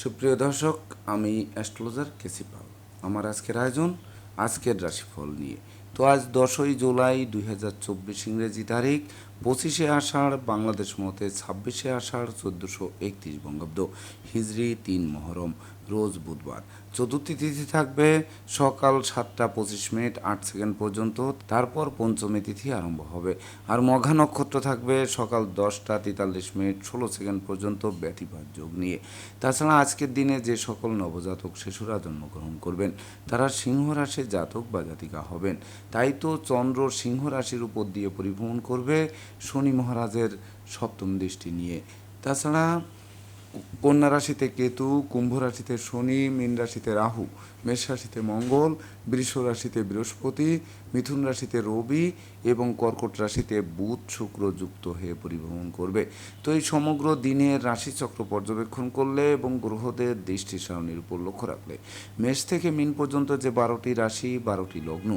সুপ্রিয় দর্শক, আমি অ্যাস্ট্রোলজার কেসি পাল। আমার আজকের আয়োজন আজকের রাশিফল নিয়ে। তো আজ 10ই জুলাই 2024 ইংরেজি তারিখ, 25শে আষাঢ় বাংলাদেশ মতে 26শে আষাঢ় 1431 বঙ্গাব্দ, হিজরি 3 মহরম, রোজ বুধবার। চতুর্থী তিথি থাকবে সকাল 7টা 25 মিনিট 8 সেকেন্ড পর্যন্ত, তারপর পঞ্চমী তিথি আরম্ভ হবে। আর মঘা নক্ষত্র থাকবে সকাল 10টা 43 মিনিট 16 সেকেন্ড পর্যন্ত ব্যতিপাত যোগ নিয়ে। তাছাড়া আজকের দিনে যে সকল নবজাতক শিশুরা জন্মগ্রহণ করবেন তারা সিংহ রাশির জাতক বা জাতিকা হবেন। তাই তো চন্দ্র সিংহ রাশির উপর দিয়ে পরিভ্রমণ করবে শনি মহারাজের সপ্তম দৃষ্টি নিয়ে। তাছাড়া কন্যা রাশিতে কেতু, কুম্ভ রাশিতে শনি, মীন রাশিতে রাহু, মেষ রাশিতে মঙ্গল, বৃষ রাশিতে বৃহস্পতি, মিথুন রাশিতে রবি এবং কর্কট রাশিতে বুধ শুক্র যুক্ত হয়ে পরিভ্রমণ করবে। তো এই সমগ্র দিনের রাশিচক্র পর্যবেক্ষণ করলে এবং গ্রহদের দৃষ্টি সারণীর উপর লক্ষ্য রাখলে মেষ থেকে মীন পর্যন্ত যে 12টি রাশি, 12টি লগ্ন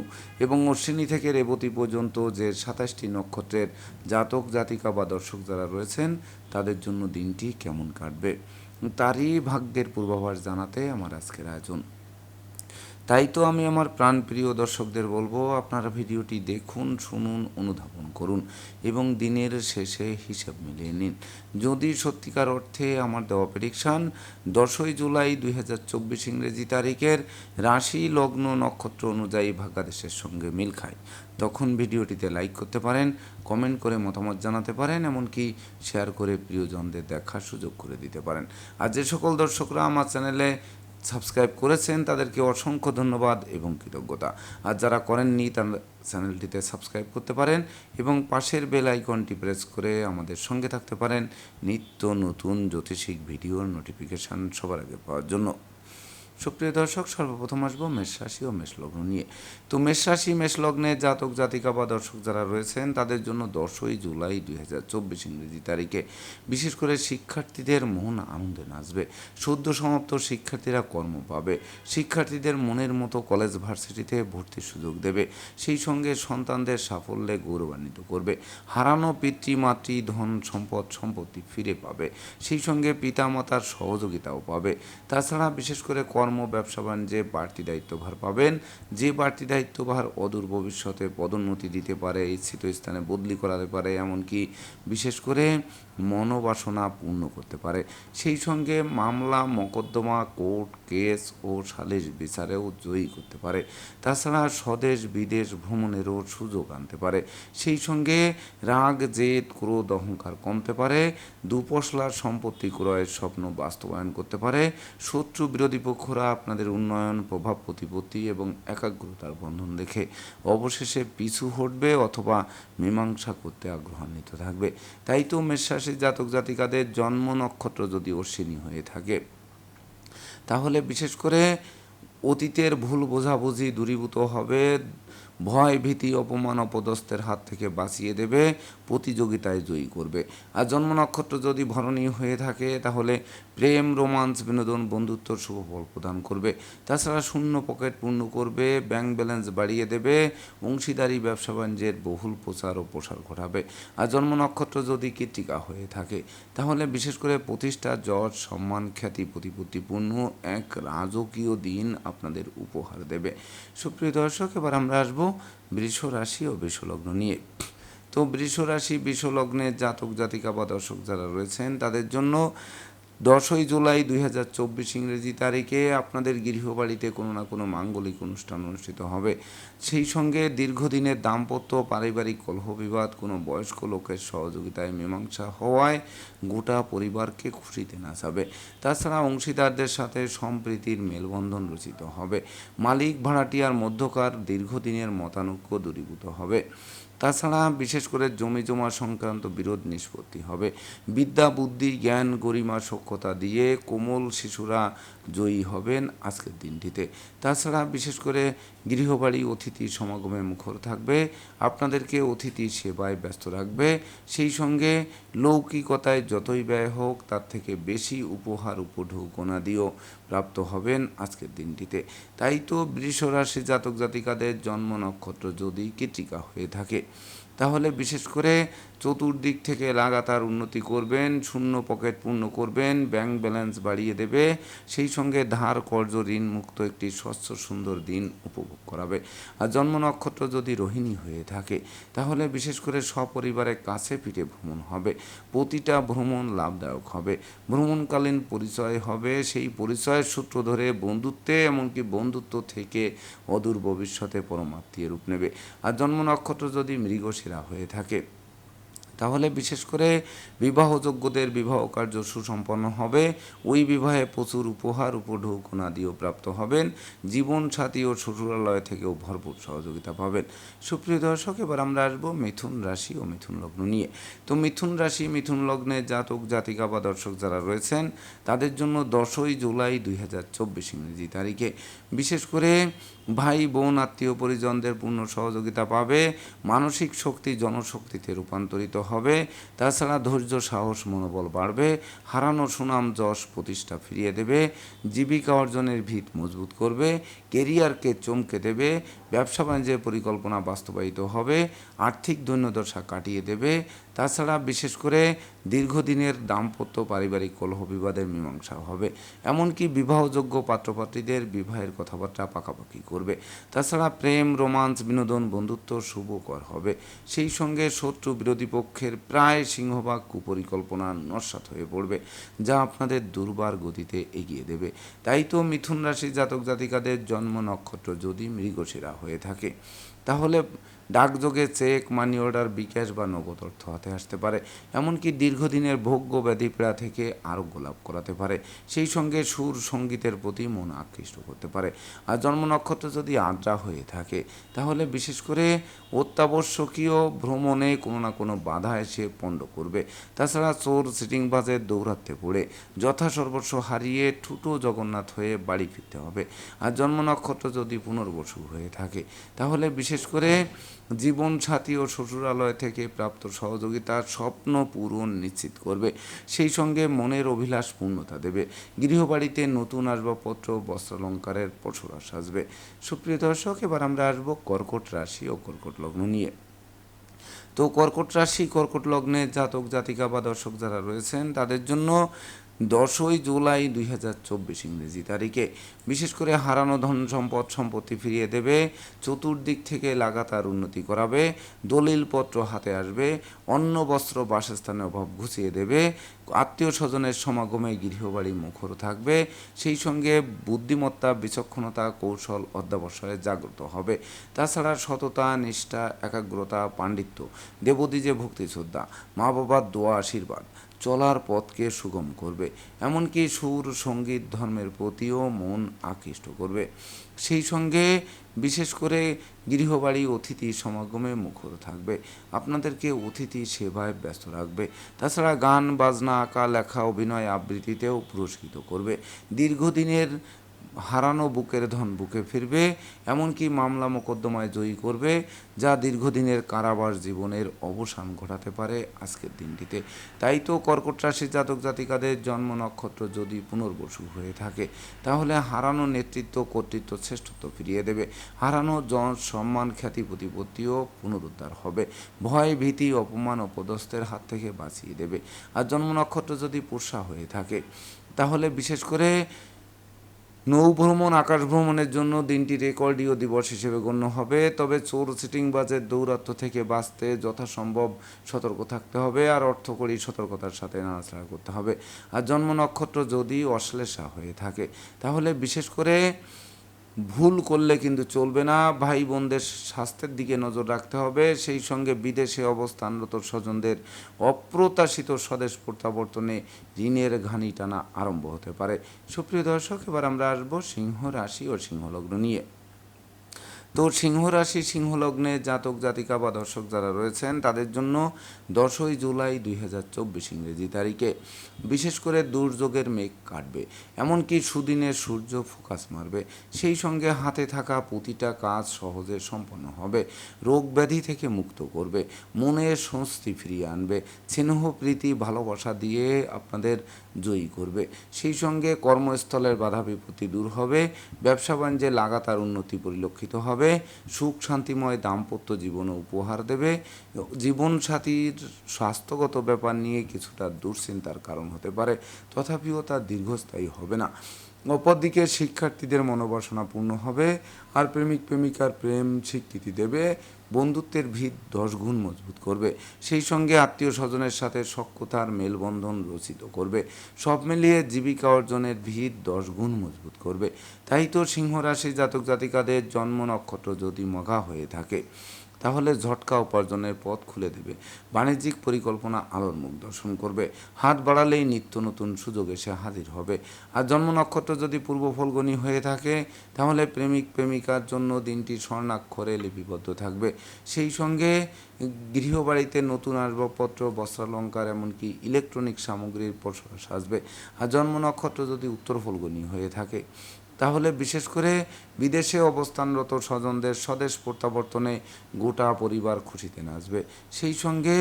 এবং অশ্বিনী থেকে রেবতী পর্যন্ত যে 27টি নক্ষত্রের জাতক জাতিকা বা দর্শক যারা রয়েছেন তাদের জন্য দিনটি কেমন কাটবে তারই ভাগ্যের পূর্বাভাস জানাতে আমার আজকের আয়োজন। তাই তো আমি আমার প্রাণপ্রিয় দর্শকদের বলবো, আপনারা ভিডিওটি দেখুন, শুনুন, অনুধাবন করুন এবং দিনের শেষে হিসাব মিলিয়ে নিন। যদি সত্যিকার অর্থে আমার দেওয়া প্রেডিকশান 10ই জুলাই 2024 ইংরেজি তারিখের রাশি লগ্ন নক্ষত্র অনুযায়ী ভাগ্যাদেশের সঙ্গে মিল খায়, তখন ভিডিওটিতে লাইক করতে পারেন, কমেন্ট করে মতামত জানাতে পারেন, এমনকি শেয়ার করে প্রিয়জনদের দেখার সুযোগ করে দিতে পারেন। আর যে সকল দর্শকরা আমার চ্যানেলে সাবস্ক্রাইব করেছেন তাদেরকে অসংখ্য ধন্যবাদ এবং কৃতজ্ঞতা। আর যারা করেননি তারা চ্যানেলটিতে সাবস্ক্রাইব করতে পারেন এবং পাশের বেল আইকনটি প্রেস করে আমাদের সঙ্গে থাকতে পারেন নিত্য নতুন জ্যোতিষিক ভিডিওর নোটিফিকেশান সবার আগে পাওয়ার জন্য। সুপ্রিয় দর্শক, সর্বপ্রথম আসবো মেষ রাশি ও মেষ লগ্ন নিয়ে। তো মেষ রাশি মেষ লগ্নের জাতক জাতিকা বা দর্শক যারা রয়েছেন তাদের জন্য 10ই জুলাই 2024 ইংরেজি তারিখে বিশেষ করে শিক্ষার্থীদের মন আনন্দে নাচবে। সদ্য সমাপ্ত শিক্ষার্থীরা কর্ম পাবে, শিক্ষার্থীদের মনের মতো কলেজ ভার্সিটিতে ভর্তির সুযোগ দেবে, সেই সঙ্গে সন্তানদের সাফল্যে গৌরবান্বিত করবে। হারানো পিতৃমাতৃ ধন সম্পদ সম্পত্তি ফিরে পাবে, সেই সঙ্গে পিতামাতার সহযোগিতাও পাবে। তাছাড়া বিশেষ করে কর্ম ব্যবসা বাণিজ্যে বাড়তি দায়িত্বভার পাবেন, যে বাড়তি দায়িত্বভার অদূর ভবিষ্যতে পদোন্নতি দিতে পারে, ইচ্ছিত স্থানে বদলি করাতে পারে, এমনকি বিশেষ করে মনোবাসনা পূর্ণ করতে পারে। সেই সঙ্গে মামলা মোকদ্দমা কোর্ট কেস ও সালিশ বিচারেও জয়ী করতে পারে। তাছাড়া স্বদেশ বিদেশ ভ্রমণেরও সুযোগ আনতে পারে। সেই সঙ্গে রাগ জেদ ক্রোধ অহংকার কমতে পারে, দুপশলার সম্পত্তি ক্রয়ের স্বপ্ন বাস্তবায়ন করতে পারে। শত্রু বিরোধী পক্ষরা আপনাদের উন্নয়ন প্রভাব প্রতিপত্তি এবং একাগ্রতার বন্ধন দেখে অবশেষে পিছু হটবে অথবা মীমাংসা করতে আগ্রহান্বিত থাকবে। তাই তো মেষ রাশির জাতক জাতিকাদের জন্ম নক্ষত্র যদি অশ্বিনী হয়ে থাকে তাহলে বিশেষ করে অতীতের ভুল বোঝাবুঝি দূরীভূত হবে, ভয় ভীতি অপমান অপদস্থের হাত থেকে বাঁচিয়ে দেবে, প্রতিযোগিতায় জয়ী করবে। আর জন্ম নক্ষত্র যদি ভরণী হয়ে থাকে তাহলে প্রেম রোমান্স বিনোদন বন্ধুত্বর শুভ ফল প্রদান করবে। তাছাড়া শূন্য পকেট পূর্ণ করবে, ব্যাংক ব্যালেন্স বাড়িয়ে দেবে, অংশীদারি ব্যবসা বাণিজ্যের বহুল প্রচার ও প্রসার ঘটাবে। আর জন্ম নক্ষত্র যদি কৃত্তিকা হয়ে থাকে তাহলে বিশেষ করে প্রতিষ্ঠা যশ সম্মান খ্যাতি প্রতিপত্তিপূর্ণ এক রাজকীয় দিন আপনাদের উপহার দেবে। সুপ্রিয় দর্শক, এবার আমরা আসবো বৃষ রাশি ও বৃষলগ্ন নিয়ে। তো বৃষ রাশি বৃষ লগ্নের জাতক জাতিকা বা দর্শক যারা রয়েছেন তাদের জন্য 10ই জুলাই 2024 ইংরেজি তারিখে আপনাদের গৃহবাড়িতে কোনো না কোনো মাঙ্গলিক অনুষ্ঠান অনুষ্ঠিত হবে। সেই সঙ্গে দীর্ঘদিনের দাম্পত্য পারিবারিক কলহ বিবাদ কোনো বয়স্ক লোকের সহযোগিতায় মীমাংসা হওয়ায় গোটা পরিবারকে খুশিতে নাচাবে। তাছাড়া অংশীদারদের সাথে সম্প্রীতির মেলবন্ধন রচিত হবে, মালিক ভাড়াটিয়ার মধ্যকার দীর্ঘদিনের মতানৈক্য দূরীভূত হবে। তাছাড়া বিশেষ করে জমি জমা সংক্রান্ত বিরোধ নিষ্পত্তি হবে। বিদ্যা বুদ্ধি জ্ঞান গরিমা সক্ষতা দিয়ে কোমল শিশুরা জয়ী হবেন আজকের দিনটিতে। তাছাড়া বিশেষ করে গৃহবাড়ি অতিথি সমাগমে মুখর থাকবে, আপনাদেরকে অতিথি সেবায় ব্যস্ত রাখবে। সেই সঙ্গে লৌকিকতায় যতই ব্যয় হোক তার থেকে বেশি উপহার উপঢৌকনা দিয়েও প্রাপ্ত হবেন আজকের দিনটিতে। তাই তো বৃষ রাশি জাতক জাতিকাদের জন্ম নক্ষত্র যদি কৃত্তিকা হয়ে থাকে তাহলে বিশেষ করে চতুর্দিক থেকে লাগাতার উন্নতি করবেন, শূন্য পকেট পূর্ণ করবেন, ব্যাংক ব্যালেন্স বাড়িয়ে দেবে, সেই সঙ্গে ধার কর্জ ঋণ মুক্ত একটি স্বচ্ছ সুন্দর দিন উপভোগ করাবে। আর জন্ম নক্ষত্র যদি রোহিণী হয়ে থাকে তাহলে বিশেষ করে সপরিবারের কাছে পিঠে ভ্রমণ হবে, প্রতিটা ভ্রমণ লাভদায়ক হবে, ভ্রমণকালীন পরিচয় হবে, সেই পরিচয়ের সূত্র ধরে বন্ধুত্বে এমনকি বন্ধুত্ব থেকে অদূর ভবিষ্যতে পরমাত্মীয় রূপ নেবে। আর জন্ম নক্ষত্র যদি মৃগশিরা হয়ে থাকে তাহলে বিশেষ করে বিবাহযোগ্যদের বিবাহ কার্য সুসম্পন্ন হবে, ওই বিবাহে প্রচুর উপহার উপঢৌকনাদিও প্রাপ্ত হবেন, জীবনসাথী ও শ্বশুরালয় থেকেও ভরপুর সহযোগিতা পাবেন। সুপ্রিয় দর্শক, এবার আমরা আসবো মিথুন রাশি ও মিথুন লগ্ন নিয়ে। তো মিথুন রাশি মিথুন লগ্নে জাতক জাতিকা বা দর্শক যারা রয়েছেন তাদের জন্য 10ই জুলাই 2024 ইংরেজি তারিখে বিশেষ করে ভাই বোন আত্মীয় পরিজনদের পূর্ণ সহযোগিতা পাবে, মানসিক শক্তি জনশক্তিতে রূপান্তরিত হবে, তাছাড়া ধৈর্য সাহস মনোবল বাড়বে, হারানো সুনাম যশ প্রতিষ্ঠা ফিরিয়ে দেবে, জীবিকা অর্জনের ভিত মজবুত করবে, কেরিয়ারকে চমকে দেবে, ব্যবসা বাণিজ্যের পরিকল্পনা বাস্তবায়িত হবে, আর্থিক দৈন্যদশা কাটিয়ে দেবে, তাছাড়া বিশেষ করে দীর্ঘদিনের দাম্পত্য পারিবারিক কলহ বিবাদের মীমাংসা হবে, এমনকি বিবাহযোগ্য পাত্রপাত্রীদের বিবাহের কথাবার্তা পাকাপাকি করবে, তাছাড়া প্রেম রোমান্স বিনোদন বন্ধুত্ব শুভকর হবে, সেই সঙ্গে শত্রু বিরোধী পক্ষের প্রায় সিংহভাগ কুপরিকল্পনা নস্যাৎ হয়ে পড়বে, যা আপনাদের দুর্বার গতিতে এগিয়ে দেবে। তাই তো মিথুন রাশির জাতক জাতিকাদের জন্ম নক্ষত্র যদি মৃগশিরা হয়ে থাকে তাহলে ডাকযোগে চেক মানি অর্ডার বিকাশ বা নগদ অর্থ হাতে আসতে পারে, এমনকি দীর্ঘদিনের ভোগ্য ব্যাধিপীড়া থেকে আরোগ্য লাভ করাতে পারে, সেই সঙ্গে সুর সঙ্গীতের প্রতি মন আকৃষ্ট করতে পারে। আর জন্ম নক্ষত্র যদি আদ্রা হয়ে থাকে তাহলে বিশেষ করে অত্যাবশ্যকীয় ভ্রমণে কোনো না কোনো বাধা এসে পণ্ড করবে, তাছাড়া চোর সিটিংবাজের দৌরাত্মে পড়ে যথাসর্বস্ব হারিয়ে ঠুটো জগন্নাথ হয়ে বাড়ি ফিরতে হবে। আর জন্ম নক্ষত্র যদি পুনর্বসু হয়ে থাকে তাহলে বিশেষ করে জীবনসাথী ও শ্বশুরালয় থেকে প্রাপ্ত সহযোগিতার স্বপ্ন পূরণ নিশ্চিত করবে, সেই সঙ্গে মনের অভিলাষ পূর্ণতা দেবে, গৃহবাড়িতে নতুন আসবাবপত্র বস্ত্রালঙ্কারের পসরা সাজবে। সুপ্রিয় দর্শক, এবার আমরা আসবো কর্কট রাশি ও কর্কট লগ্ন নিয়ে। তো কর্কট রাশি কর্কট লগ্নে জাতক জাতিকা বা দর্শক যারা রয়েছেন তাদের জন্য 10ই জুলাই 2024 ইংরেজি তারিখে বিশেষ করে হারানো ধন সম্পদ সম্পত্তি ফিরিয়ে দেবে, চতুর্দিক থেকে লাগাতার উন্নতি করাবে, দলিলপত্র হাতে আসবে, অন্ন বস্ত্র বাসস্থানের অভাব ঘুচিয়ে দেবে, আত্মীয় স্বজনের সমাগমে গৃহবাড়ি মুখর থাকবে, সেই সঙ্গে বুদ্ধিমত্তা বিচক্ষণতা কৌশল অধ্যবসায়ে জাগ্রত হবে, তাছাড়া সততা নিষ্ঠা একাগ্রতা পাণ্ডিত্য দেবদ্বিজে ভক্তি শ্রদ্ধা মা বাবার দোয়া আশীর্বাদ চলার পথকে সুগম করবে, এমনকি সুর সঙ্গীত ধর্মের প্রতিও মন আকৃষ্ট করবে, সেই সঙ্গে বিশেষ করে গৃহবাড়ি অতিথি সমাগমে মুখর থাকবে, আপনাদেরকে অতিথি সেবায় ব্যস্ত রাখবে, তাছাড়া গান বাজনা আঁকা লেখা অভিনয় আবৃত্তিতেও পুরস্কৃত করবে, দীর্ঘদিনের হারানো বুকের ধন বুকে ফিরবে, এমনকি মামলা মোকদ্দমায় জয়ী করবে, যা দীর্ঘদিনের কারাবাস জীবনের অবসান ঘটাতে পারে আজকের দিনটিতে। তাই তো কর্কট রাশির জাতক জাতিকাদের জন্ম নক্ষত্র যদি পুনর্বসু হয়ে থাকে তাহলে হারানো নেতৃত্ব কর্তৃত্ব শ্রেষ্ঠত্ব ফিরিয়ে দেবে, হারানো জন সম্মান খ্যাতি প্রতিপত্তিও পুনরুদ্ধার হবে, ভয় ভীতি অপমান অপদস্থের হাত থেকে বাঁচিয়ে দেবে। আর জন্ম নক্ষত্র যদি পুষা হয়ে থাকে তাহলে বিশেষ করে নৌভ্রমণ আকাশ ভ্রমণের জন্য দিনটি রেকর্ডীয় দিবস হিসেবে গণ্য হবে, তবে চোর সিটিংবাজের দৌরাত্ম্য থেকে বাঁচতে যথাসম্ভব সতর্ক থাকতে হবে, আর অর্থকরী সতর্কতার সাথে নাড়াচাড়া করতে হবে। আর জন্ম নক্ষত্র যদি অশ্লেষা হয়ে থাকে তাহলে বিশেষ করে ভুল করলে কিন্তু চলবে না, ভাই বোনদের স্বাস্থ্যের দিকে নজর রাখতে হবে, সেই সঙ্গে বিদেশে অবস্থানরত স্বজনদের অপ্রত্যাশিত স্বদেশ প্রত্যাবর্তনে ঋণের ঘানি টানা আরম্ভ হতে পারে। সুপ্রিয় দর্শক, এবার আমরা আসবো সিংহ রাশি ও সিংহলগ্ন নিয়ে। তো সিংহ রাশি সিংহ লগ্নে জাতক জাতিকা বা দর্শক যারা রয়েছেন তাদের জন্য 10ই জুলাই 2024 ইংরেজি তারিখে বিশেষ করে দুর্যোগের মেঘ কাটবে, এমনকি সুদিনের সূর্য ফোকাস মারবে, সেই সঙ্গে হাতে থাকা প্রতিটা কাজ সহজে সম্পন্ন হবে, রোগ ব্যাধি থেকে মুক্ত করবে, মনের স্বস্তি ফিরিয়ে আনবে, স্নেহ প্রীতি ভালোবাসা দিয়ে আপনাদের জয়ী করবে, সেই সঙ্গে কর্মস্থলের বাধা বিপত্তি দূর হবে, ব্যবসা বাণিজ্যে লাগাতার উন্নতি পরিলক্ষিত হবে, হবে, সুখ শান্তিময় দাম্পত্য জীবনে উপহার দেবে। জীবনসাথীর স্বাস্থ্যগত ব্যাপার নিয়ে কিছুটা দুশ্চিন্তার কারণ হতে পারে, তথাপিও তা দীর্ঘস্থায়ী হবে না। অপরদিকে শিক্ষার্থীদের মনোবাসনা পূর্ণ হবে, আর প্রেমিক প্রেমিকার প্রেম স্বীকৃতি দেবে, বন্ধুত্বের ভিত 10 গুণ মজবুত করবে। সেই সঙ্গে আত্মীয় স্বজনের সাথে সখ্যতার মেলবন্ধন রচিত করবে। সব মিলিয়ে জীবিকা অর্জনের ভিত 10 গুণ মজবুত করবে। তাই তো সিংহ রাশি জাতক জাতিকাদের জন্ম নক্ষত্র যদি মঘা হয়ে থাকে, তাহলে ঝটকা উপার্জনের পথ খুলে দেবে। বাণিজ্যিক পরিকল্পনা আলোর মুখ দর্শন করবে। হাত বাড়ালেই নিত্য নতুন সুযোগ এসে হাজির হবে। আর জন্ম নক্ষত্র যদি পূর্ব ফলগুনি হয়ে থাকে, তাহলে প্রেমিক প্রেমিকার জন্য দিনটি স্বর্ণাক্ষরে লিপিবদ্ধ থাকবে। সেই সঙ্গে গৃহবাড়িতে নতুন আসবাবপত্র, বস্ত্রালঙ্কার, এমনকি ইলেকট্রনিক সামগ্রীর প্রসার আসবে। আর জন্ম নক্ষত্র যদি উত্তর ফলগুনি হয়ে থাকে, তাহলে বিশেষ করে বিদেশে অবস্থানরত স্বজনদের স্বদেশ প্রত্যাবর্তনে গোটা পরিবার খুশিতে নাচবে। সেই সঙ্গে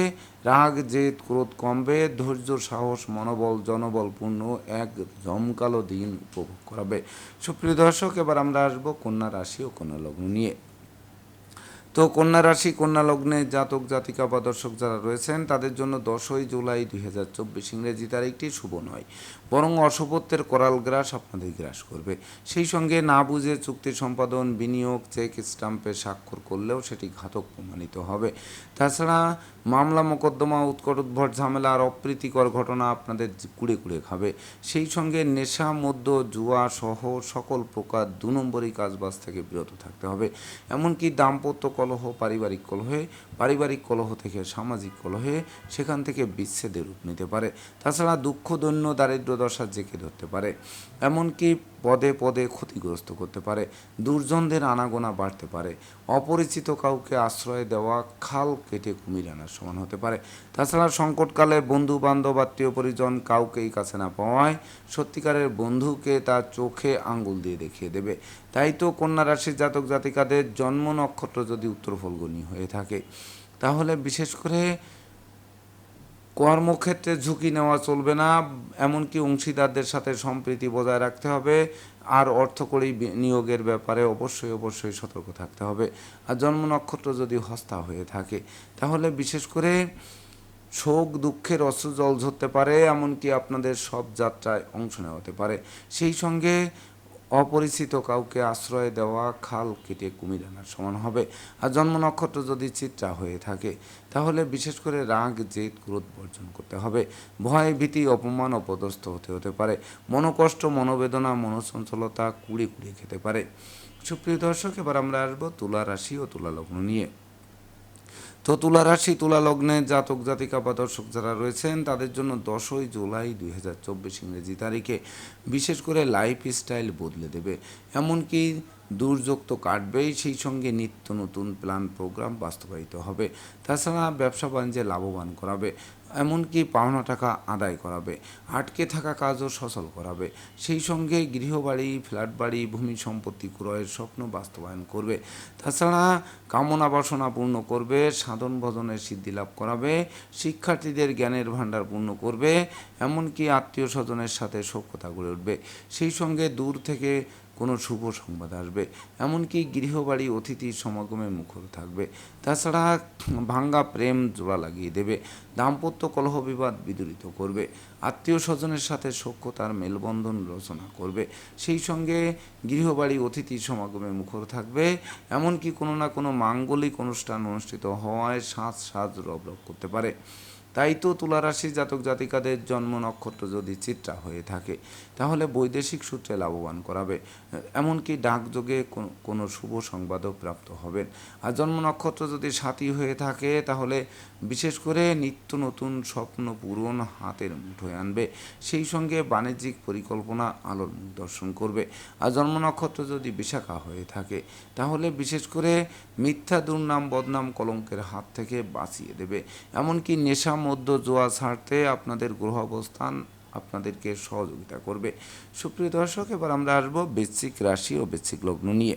রাগ জেদ ক্রোধ কমবে, ধৈর্য সাহস মনোবল জনবলপূর্ণ এক জমকালো দিন উপভোগ করাবে। সুপ্রিয় দর্শক, এবার আমরা আসবো কন্যা রাশি ও কন্যা লগ্ন নিয়ে। তো কন্যা রাশি কন্যা লগ্নে জাতক জাতিকা বা দর্শক যারা রয়েছেন, তাদের জন্য 10ই জুলাই 2024 ইংরেজি তারিখটি শুভ নয়, বরং অশুভত্বের করাল গ্রাস আপনাদের গ্রাস করবে। সেই সঙ্গে না বুঝে চুক্তি সম্পাদন, বিনিয়োগ, চেক স্টাম্পে স্বাক্ষর করলেও সেটি ঘাতক প্রমাণিত হবে। তাছাড়া মামলা মোকদ্দমা, উৎকট উদ্ভট ঝামেলা আর অপ্রীতিকর ঘটনা আপনাদের কুড়ে কুড়ে খাবে। সেই সঙ্গে নেশা, মদ্য, জুয়া সহ সকল প্রকার 2 নম্বরই কাজবাজ থেকে বিরত থাকতে হবে। এমনকি দাম্পত্য কলহ, পারিবারিক কলহ থেকে সামাজিক কলহে, সেখান থেকে বিচ্ছেদের রূপ নিতে পারে। তাছাড়া দুঃখ, দৈন্য, দারিদ্র দশা জেঁকে ধরতে পারে, এমনকি পদে পদে ক্ষতিগ্রস্ত করতে পারে। দুর্জনদের আনাগোনা বাড়তে পারে। অপরিচিত কাউকে আশ্রয় দেওয়া খাল কেটে কুমির আনার সমান হতে পারে। তাছাড়া সংকটকালে বন্ধু বান্ধব, আত্মীয় পরিজন কাউকেই কাছে না পাওয়ায় সত্যিকারের বন্ধুকে তার চোখে আঙ্গুল দিয়ে দেখিয়ে দেবে। তাই তো কন্যা রাশির জাতক জাতিকাদের জন্ম নক্ষত্র যদি উত্তর ফলগুনি হয়ে থাকে, তাহলে বিশেষ করে কর্মক্ষেত্রে ঝুঁকি নেওয়া চলবে না, এমনকি অংশীদারদের সাথে সম্প্রীতি বজায় রাখতে হবে। আর অর্থকরী নিয়োগের ব্যাপারে অবশ্যই সতর্ক থাকতে হবে। আর জন্ম নক্ষত্র যদি হস্তা হয়ে থাকে, তাহলে বিশেষ করে শোক দুঃখের অশ্রু জল ঝরতে পারে, এমনকি আপনাদের সব যাত্রায় অংশ নেওয়া হতে পারে। সেই সঙ্গে অপরিচিত কাউকে আশ্রয় দেওয়া খাল কেটে কুমির আনার সমান হবে। আর জন্ম নক্ষত্র যদি চিত্রা হয়ে থাকে, তাহলে বিশেষ করে রাগ জেদ ক্রোধ বর্জন করতে হবে। ভয় ভীতি অপমান অপদস্থ হতে পারে। মনোকষ্ট, মনোবেদনা, মনোচঞ্চলতা কুড়ে কুড়ে খেতে পারে। সুপ্রিয় দর্শক, এবার আমরা আসবো তুলা রাশি ও তুলা লগ্ন নিয়ে। তো তুলা রাশি তুলা লগ্নে জাতক জাতিকা বা দর্শক যারা রয়েছেন, তাদের জন্য 10ই জুলাই 2024 ইংরেজি তারিখে বিশেষ করে লাইফ স্টাইল বদলে দেবে। এমনকি দুর্যোগ তো কাটবেই, সেই সঙ্গে নিত্য নতুন প্ল্যান প্রোগ্রাম বাস্তবায়িত হবে। তাছাড়া ব্যবসা বাণিজ্যে লাভবান করাবে, এমনকি পাওনা টাকা আদায় করাবে, আটকে থাকা কাজও সচল করাবে। সেই সঙ্গে গৃহবাড়ি, ফ্ল্যাট বাড়ি, ভূমি সম্পত্তি ক্রয়ের স্বপ্ন বাস্তবায়ন করবে। তাছাড়া কামনা বাসনা পূর্ণ করবে, সাধন ভজনের সিদ্ধি লাভ করাবে, শিক্ষার্থীদের জ্ঞানের ভাণ্ডার পূর্ণ করবে, এমনকি আত্মীয় স্বজনের সাথে সখ্যতা গড়ে উঠবে। সেই সঙ্গে দূর থেকে কোনো শুভ সংবাদ আসবে, এমনকি গৃহবাড়ি অতিথির সমাগমে মুখর থাকবে। তাছাড়া ভাঙ্গা প্রেম জোড়া লাগিয়ে দেবে, দাম্পত্য কলহ বিবাদ বিদূরিত করবে, আত্মীয় স্বজনের সাথে সখ্যতার মেলবন্ধন রচনা করবে। সেই সঙ্গে গৃহবাড়ি অতিথির সমাগমে মুখর থাকবে, এমনকি কোনো না কোনো মাঙ্গলিক অনুষ্ঠান অনুষ্ঠিত হওয়ায় সাজ রব করতে পারে। তাই তো তুলা রাশি জাতক জাতিকাদের জন্ম নক্ষত্র যদি চিত্রা হয়ে থাকে, তাহলে বৈদেশিক সূত্রে লাভবান করাবে, এমনকি ডাকযোগে কোনো শুভ সংবাদও প্রাপ্ত হবেন। আর জন্ম নক্ষত্র যদি সাথী হয়ে থাকে, তাহলে বিশেষ করে নিত্য নতুন স্বপ্ন পূরণ হাতের মুঠোয় আনবে। সেই সঙ্গে বাণিজ্যিক পরিকল্পনা আলোর মুখ দর্শন করবে। আর জন্ম নক্ষত্র যদি বিশাখা হয়ে থাকে, তাহলে বিশেষ করে মিথ্যা দুর্নাম বদনাম কলঙ্কের হাত থেকে বাঁচিয়ে দেবে। এমনকি নেশা মধ্য জোয়া ছাড়তে আপনাদের গ্রহ অবস্থান আপনাদেরকে সহযোগিতা করবে। সুপ্রিয় দর্শক, এবার আমরা আসবো বৃশ্চিক রাশি ও বৃশ্চিক লগ্ন নিয়ে।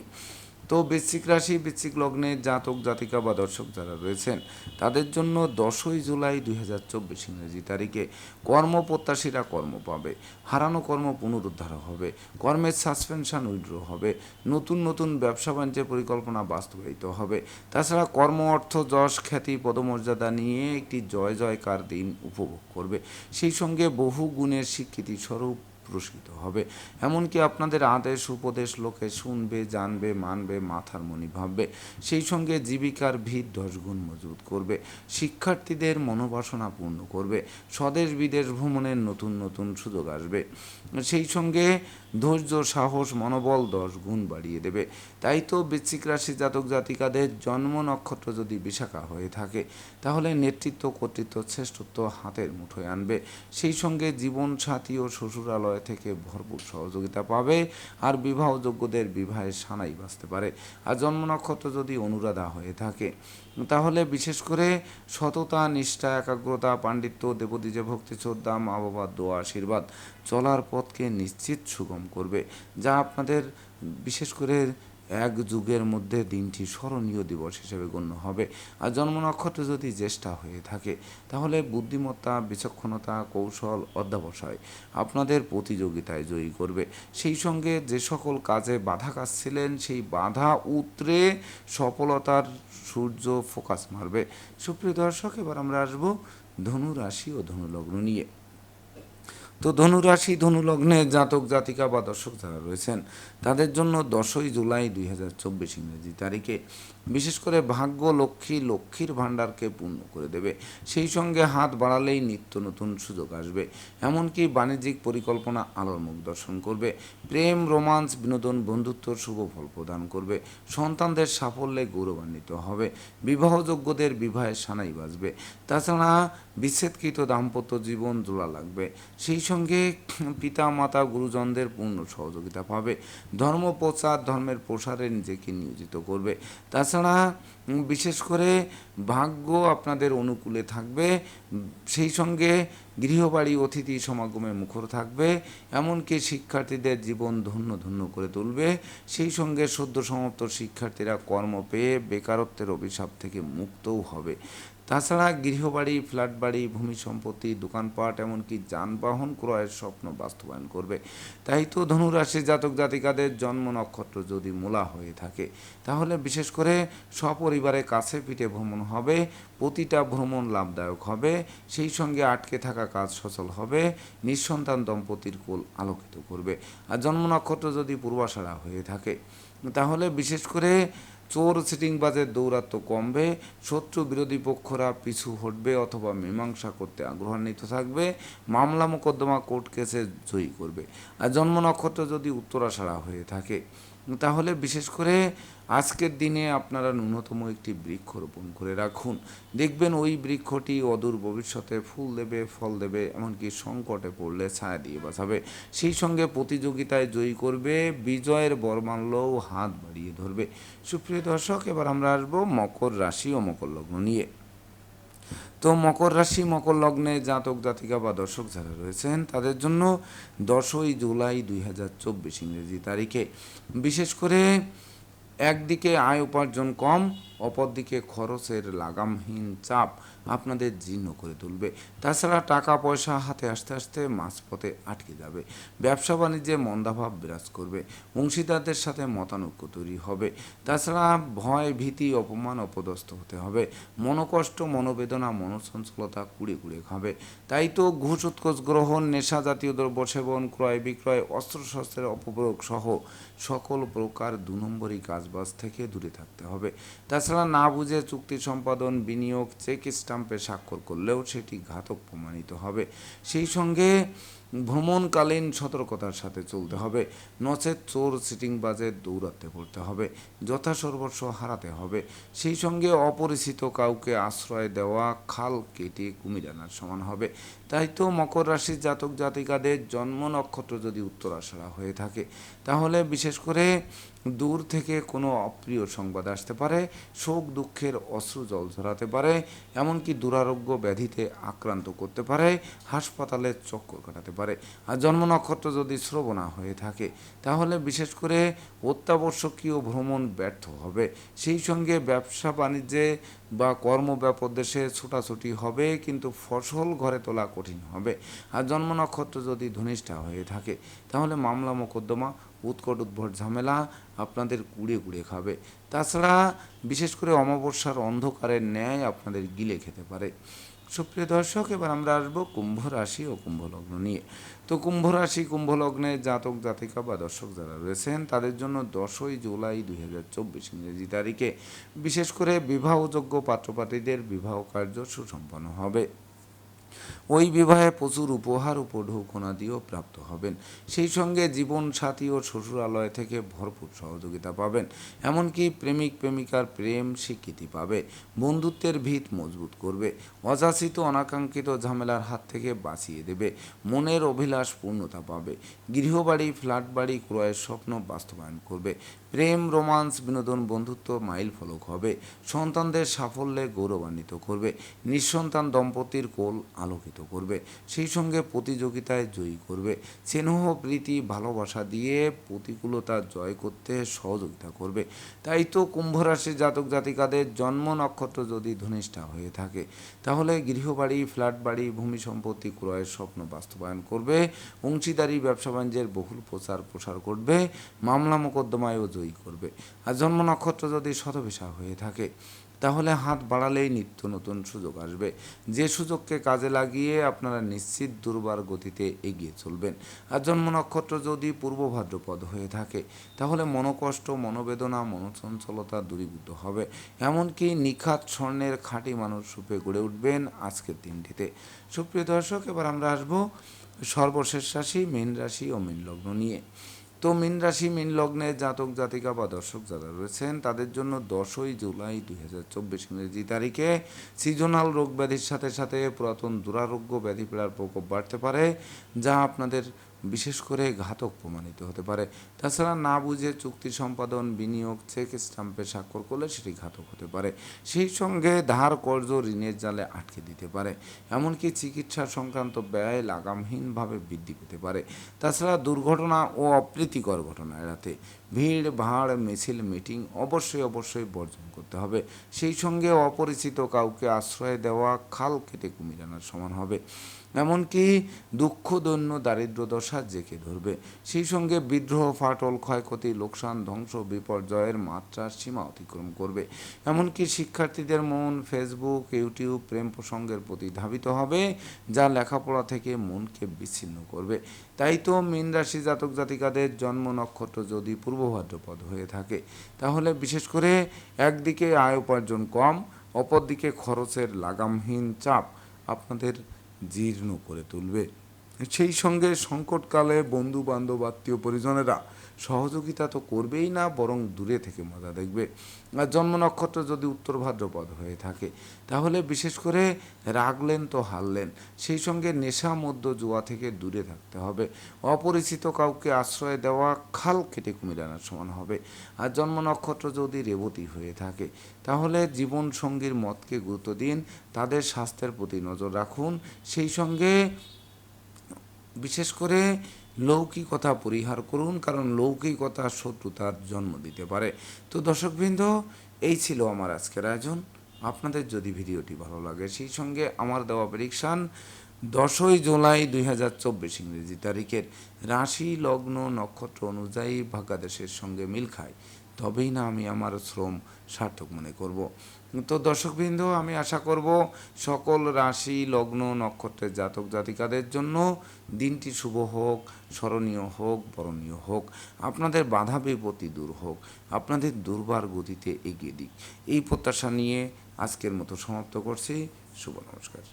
তো বৃশ্চিক রাশি বৃশ্চিক লগ্নের জাতক জাতিকা বা দর্শক যারা রয়েছেন তাদের জন্য 10ই জুলাই 2024 ইংরেজি তারিখে কর্মপ্রত্যাশীরা কর্ম পাবে, হারানো কর্ম পুনরুদ্ধার হবে, কর্মের সাসপেনশন উইথড্র হবে, নতুন নতুন ব্যবসা বাণিজ্যের পরিকল্পনা বাস্তবায়িত হবে। তাছাড়া কর্ম অর্থ যশ খ্যাতি পদমর্যাদা নিয়ে একটি জয় জয়কার দিন উপভোগ করবে, সেই সঙ্গে বহু গুণের স্বীকৃতি স্বরূপ পুরস্কৃত হবে। এমনকি আপনাদের আদেশ উপদেশ লোকে শুনবে, জানবে, মানবে, মাথার মণি ভাববে। সেই সঙ্গে জীবিকার ভিত 10 গুণ মজবুত করবে, শিক্ষার্থীদের মনোবাসনা পূর্ণ করবে, স্বদেশ বিদেশ ভ্রমণের নতুন নতুন সুযোগ আসবে। সেই সঙ্গে ধৈর্য সাহস মনোবল 10 গুণ বাড়িয়ে দেবে। তাই তো বৃশ্চিক রাশি জাতক জাতিকাদের জন্ম নক্ষত্র যদি বিশাখা হয়ে থাকে তাহলে নেতৃত্ব কর্তৃত্ব শ্রেষ্ঠত্ব হাতের মুঠোয় আনবে। সেই সঙ্গে জীবনসাথী ও শ্বশুরালয় থেকে ভরপুর সহযোগিতা পাবে, আর বিবাহযোগ্যদের বিবাহের সানাই বাজতে পারে। আর জন্ম নক্ষত্র যদি অনুরাধা হয়ে থাকে তাহলে বিশেষ করে সততা নিষ্ঠা একাগ্রতা পাণ্ডিত্য দেবদ্বিজে ভক্তি শ্রদ্ধা মা বাবার দোয়া আশীর্বাদ চলার পথকে নিশ্চিত সুগম করবে, যা আপনাদের বিশেষ করে এক যুগের মধ্যে দিনটি স্মরণীয় দিবস হিসেবে গণ্য হবে। আর জন্ম নক্ষত্র যদি জ্যেষ্ঠা হয়ে থাকে তাহলে বুদ্ধিমত্তা বিচক্ষণতা কৌশল অধ্যবসায় আপনাদের প্রতিযোগিতায় জয়ী করবে। সেই সঙ্গে যে সকল কাজে বাধা কাটছিলেন সেই বাধা উতরে সফলতার সূর্য ফোকাস মারবে। সুপ্রিয় দর্শক, এবার আমরা আসবো ধনু রাশি ও ধনু লগ্ন নিয়ে। তো ধনুরাশি ধনুলগ্নে জাতক জাতিকা বা দর্শক যারা রয়েছেন তাদের জন্য 10ই জুলাই 2024 ইংরেজি তারিখে বিশেষ করে ভাগ্য লক্ষ্মীর ভাণ্ডারকে পূর্ণ করে দেবে। সেই সঙ্গে হাত বাড়ালেই নিত্য নতুন সুযোগ আসবে, এমনকি বাণিজ্যিক পরিকল্পনা আলোর মুখ দর্শন করবে। প্রেম রোমান্স বিনোদন বন্ধুত্বর শুভ ফল প্রদান করবে। সন্তানদের সাফল্যে গৌরবান্বিত হবে, বিবাহযোগ্যদের বিবাহের সানাই বাজবে। তাছাড়া বিচ্ছেদকৃত দাম্পত্য জীবন জোড়া লাগবে। সেই সঙ্গে পিতা মাতা গুরুজনদের পূর্ণ সহযোগিতা পাবে। ধর্ম প্রচার ধর্মের প্রসারে নিজেকে নিয়োজিত করবে। তাছাড়া বিশেষ করে ভাগ্য আপনাদের অনুকূলে থাকবে। সেই সঙ্গে গৃহবাড়ি অতিথি সমাগমে মুখর থাকবে, এমনকি শিক্ষার্থীদের জীবন ধন্য ধন্য করে তুলবে। সেই সঙ্গে সদ্য সমাপ্ত শিক্ষার্থীরা কর্ম পেয়ে বেকারত্বের অভিশাপ থেকে মুক্তও হবে। তাছাড়া গৃহবাড়ি ফ্ল্যাট বাড়ি ভূমি সম্পত্তি দোকানপাট এমনকি যানবাহন ক্রয়ের স্বপ্ন বাস্তবায়ন করবে। তাই তো ধনুরাশি জাতক জাতিকাদের জন্ম নক্ষত্র যদি মূলা হয়ে থাকে তাহলে বিশেষ করে সপরিবারে কাছে পিঠে ভ্রমণ হবে, প্রতিটা ভ্রমণ লাভদায়ক হবে। সেই সঙ্গে আটকে থাকা কাজ সচল হবে, নিঃসন্তান দম্পতির কোল আলোকিত করবে। আর জন্ম নক্ষত্র যদি পূর্বাষাঢ়া হয়ে থাকে তাহলে বিশেষ করে চোর সিটিংবাজের দৌরাত্ম্য কমবে, শত্রু বিরোধী পক্ষরা পিছু হটবে অথবা মীমাংসা করতে আগ্রহান্বিত থাকবে, মামলা মোকদ্দমা কোর্ট কেসে জয়ী করবে। আর জন্ম নক্ষত্র যদি উত্তরাষাঢ়া হয়ে থাকে তাহলে বিশেষ করে আজকের দিনে আপনারা ন্যূনতম একটি বৃক্ষ রোপণ করে রাখুন, দেখবেন ওই বৃক্ষটি অদূর ভবিষ্যতে ফুল দেবে ফল দেবে, এমনকি সংকটে পড়লে ছায়া দিয়ে বাঁচাবে। সেই সঙ্গে প্রতিযোগিতায় জয়ী করবে, বিজয়ের বরমাল্যও হাত বাড়িয়ে ধরবে। সুপ্রিয় দর্শক, এবার আমরা আসবো মকর রাশি ও মকর লগ্ন নিয়ে। তো মকর রাশি মকর লগ্নে জাতক জাতিকা বা দর্শক যারা রয়েছেন তাদের জন্য 10ই জুলাই 2024 ইংরেজি তারিখে বিশেষ করে একদিকে আয় উপার্জন কম, অপরদিকে খরচের লাগামহীন চাপ আপনাদের জীর্ণ করে তুলবে। তাছাড়া টাকা পয়সা হাতে আসতে আসতে মাঝপথে আটকে যাবে, ব্যবসা বাণিজ্যে মন্দাভাব বিরাজ করবে, অংশীদারদের সাথে মতানৈক্য তৈরি হবে। তাছাড়া ভয় ভীতি অপমান অপদস্থ হতে হবে, মনোকষ্ট মনোবেদনা মনোচঞ্চলতা কুড়ে কুড়ে খাবে। তাই তো ঘুষ উৎকোচ গ্রহণ নেশা জাতীয় দ্রব্য সেবন ক্রয় বিক্রয় অস্ত্রশস্ত্রের অপপ্রয়োগ সহ সকল প্রকার 2 নম্বরই কাজবাজ থেকে দূরে থাকতে হবে। তাছাড়া না বুঝে চুক্তি সম্পাদন বিনিয়োগ চেক স্টাম্পে স্বাক্ষর করলেও সেটি ঘাতক প্রমাণিত হবে। সেই সঙ্গে ভ্রমণকালীন সতর্কতার সাথে চলতে হবে, নচেত চোর সিটিংবাজের দৌরাত্মে পড়তে হবে, যথাসর্বস্ব হারাতে হবে। সেই সঙ্গে অপরিচিত কাউকে আশ্রয় দেওয়া খাল কেটে কুমির আনার সমান হবে। তাই তো মকর রাশির জাতক জাতিকাদের জন্ম নক্ষত্র যদি উত্তরাষাঢ়া হয়ে থাকে তাহলে বিশেষ করে দূর থেকে কোনো অপ্রিয় সংবাদ আসতে পারে, শোক দুঃখের অশ্রু জল ঝরাতে পারে, এমনকি দুরারোগ্য ব্যাধিতে আক্রান্ত করতে পারে, হাসপাতালে চক্কর কাটাতে পারে। আর জন্ম নক্ষত্র যদি শ্রবণা হয়ে থাকে তাহলে বিশেষ করে অত্যাবশ্যকীয় ভ্রমণ ব্যর্থ হবে, সেই সঙ্গে ব্যবসা বাণিজ্যে বা কর্মব্যাপদেশে ছোটাছুটি হবে, কিন্তু ফসল ঘরে তোলা কঠিন হবে। আর জন্ম নক্ষত্র যদি ধনিষ্ঠা হয়ে থাকে তাহলে মামলা মোকদ্দমা উৎকট উদ্ভট ঝামেলা আপনাদের কুড়ে কুড়ে খাবে। তাছাড়া বিশেষ করে অমাবস্যার অন্ধকারের ন্যায় আপনাদের গিলে খেতে পারে। সুপ্রিয় দর্শক, এবার আমরা আসবো কুম্ভ রাশি ও কুম্ভ লগ্ন নিয়ে। তো কুম্ভ রাশি কুম্ভ লগ্নের জাতক জাতিকা বা দর্শক যারা রয়েছেন তাদের জন্য 10ই জুলাই 2024 ইংরেজি তারিখে বিশেষ করে বিবাহযোগ্য পাত্রপাত্রীদের বিবাহ কার্য সুসম্পন্ন হবে। ওই বিবাহে প্রচুর উপহার উপঢৌকনাদিও প্রাপ্ত হবেন, সেই সঙ্গে জীবন সাথী ও শ্বশুরালয় থেকে ভরপুর সহযোগিতা পাবেন, এমনকি প্রেমিক প্রেমিকার প্রেম স্বীকৃতি পাবে, বন্ধুত্বের ভিত মজবুত করবে, অযাচিত অনাকাঙ্ক্ষিত ঝামেলার হাত থেকে বাঁচিয়ে দেবে, মনের অভিলাষ পূর্ণতা পাবে, গৃহবাড়ি ফ্ল্যাট বাড়ি ক্রয়ের স্বপ্ন বাস্তবায়ন করবে, প্রেম রোমান্স বিনোদন বন্ধুত্ব মাইল ফলক হবে, সন্তানদের সাফল্যে গৌরবান্বিত করবে, নিঃসন্তান দম্পতির কোল আলোকিত করবে, সেই সঙ্গে প্রতিযোগিতায় জয়ী করবে, স্নেহ প্রীতি ভালোবাসা দিয়ে প্রতিকূলতা জয় করতে সহযোগিতা করবে। তাই তো কুম্ভ রাশির জাতক জাতিকাদের জন্ম নক্ষত্র যদি ধনিষ্ঠা হয়ে থাকে তাহলে গৃহবাড়ি ফ্ল্যাট বাড়ি ভূমি সম্পত্তি ক্রয়ের স্বপ্ন বাস্তবায়ন করবে, অংশীদারি ব্যবসা বাণিজ্যের বহুল প্রসার করবে, মামলা মোকদ্দমায়ও জয়ী করবে। আর জন্ম নক্ষত্র যদি শতভিসা হয়ে থাকে তাহলে হাত বাড়ালেই নিত্য নতুন সুযোগ আসবে, যে সুযোগকে কাজে লাগিয়ে আপনারা নিশ্চিত দুর্বার গতিতে এগিয়ে চলবেন। আর জন্ম নক্ষত্র যদি পূর্ব ভাদ্রপদ হয়ে থাকে তাহলে মনোকষ্ট মনোবেদনা মনোচঞ্চলতা দূরীভূত হবে, এমনকি নিখাত স্বর্ণের খাঁটি মানুষ রূপে গড়ে উঠবেন আজকের দিনটিতে। সুপ্রিয় দর্শক, এবার আমরা আসবো সর্বশেষ রাশি মীন রাশি ও মীন লগ্ন নিয়ে। তো মীন রাশি মীন লগ্নে জাতক জাতিকা বা দর্শক যারা রয়েছেন তাদের জন্য 10ই জুলাই 2024 ইংরেজি তারিখে সিজনাল রোগ ব্যাধির সাথে সাথে পুরাতন দুরারোগ্য ব্যাধি পীড়ার প্রকোপ বাড়তে পারে, যা আপনাদের বিশেষ করে ঘাতক প্রমাণিত হতে পারে। তাছাড়া না বুঝে চুক্তি সম্পাদন বিনিয়োগ চেক স্ট্যাম্পে স্বাক্ষর করলে সেটি ঘাতক হতে পারে, সেই সঙ্গে ধার কর্জ ঋণের জালে আটকে দিতে পারে, এমনকি চিকিৎসা সংক্রান্ত ব্যয় লাগামহীনভাবে বৃদ্ধি পেতে পারে। তাছাড়া দুর্ঘটনা ও অপ্রীতিকর ঘটনা এড়াতে ভিড় ভাড় মিছিল মিটিং অবশ্যই বর্জন করতে হবে, সেই সঙ্গে অপরিচিত কাউকে আশ্রয় দেওয়া খাল কেটে কুমির আনার সমান হবে, এমনকি দুঃখ দৈন্য দারিদ্র দশা জেঁকে ধরবে, সেই সঙ্গে বিদ্রোহ ফাটল ক্ষয়ক্ষতি লোকসান ধ্বংস বিপর্যয়ের মাত্রার সীমা অতিক্রম করবে, এমনকি শিক্ষার্থীদের মন ফেসবুক ইউটিউব প্রেম প্রসঙ্গের প্রতি ধাবিত হবে, যা লেখাপড়া থেকে মনকে বিচ্ছিন্ন করবে। তাই তো মীন রাশি জাতক জাতিকাদের জন্ম নক্ষত্র যদি পূর্ব ভাদ্রপদ হয়ে থাকে তাহলে বিশেষ করে একদিকে আয় উপার্জন কম, অপরদিকে খরচের লাগামহীন চাপ আপনাদের জীর্ণ করে তুলবে, সেই সঙ্গে সংকটকালে বন্ধু বান্ধব আত্মীয় পরিজনেরা সহযোগিতা তো করবেই না, বরং দূরে থেকে মজা দেখবে। আর জন্ম নক্ষত্র যদি উত্তর ভাদ্রপদ হয়ে থাকে তাহলে বিশেষ করে রাগলেন তো হারলেন, সেই সঙ্গে নেশা মধ্য জুয়া থেকে দূরে থাকতে হবে, অপরিচিত কাউকে আশ্রয় দেওয়া খাল কেটে কুমির আনার সমান হবে। আর জন্ম নক্ষত্র যদি রেবতী হয়ে থাকে তাহলে জীবন সঙ্গীর মতকে গুরুত্ব দিন, তাদের স্বাস্থ্যের প্রতি নজর রাখুন, সেই সঙ্গে বিশেষ করে লৌকিকতা পরিহার করুন, কারণ লৌকিকতা শত্রুতার জন্ম দিতে পারে। তো দর্শকবৃন্দ, এই ছিল আমার আজকের আয়োজন। আপনাদের যদি ভিডিওটি ভালো লাগে সেই সঙ্গে আমার দেওয়া প্রেডিকশান 10ই জুলাই 2024 ইংরেজি তারিখের রাশি লগ্ন নক্ষত্র অনুযায়ী ভাগ্যাদেশের সঙ্গে মিল খায়, তবেই না আমি আমার শ্রম সার্থক মনে করব। তো দর্শকবৃন্দ, আমি আশা করব সকল রাশি লগ্ন নক্ষত্রের জাতক জাতিকাদের জন্য দিনটি শুভ হোক, স্মরণীয় হোক, বরণীয় হোক, আপনাদের বাধা বিপত্তি দূর হোক, আপনাদের দুর্বার গতিতে এগিয়ে দিক, এই প্রত্যাশা নিয়ে আজকের মতো সমাপ্ত করছি। শুভ নমস্কার।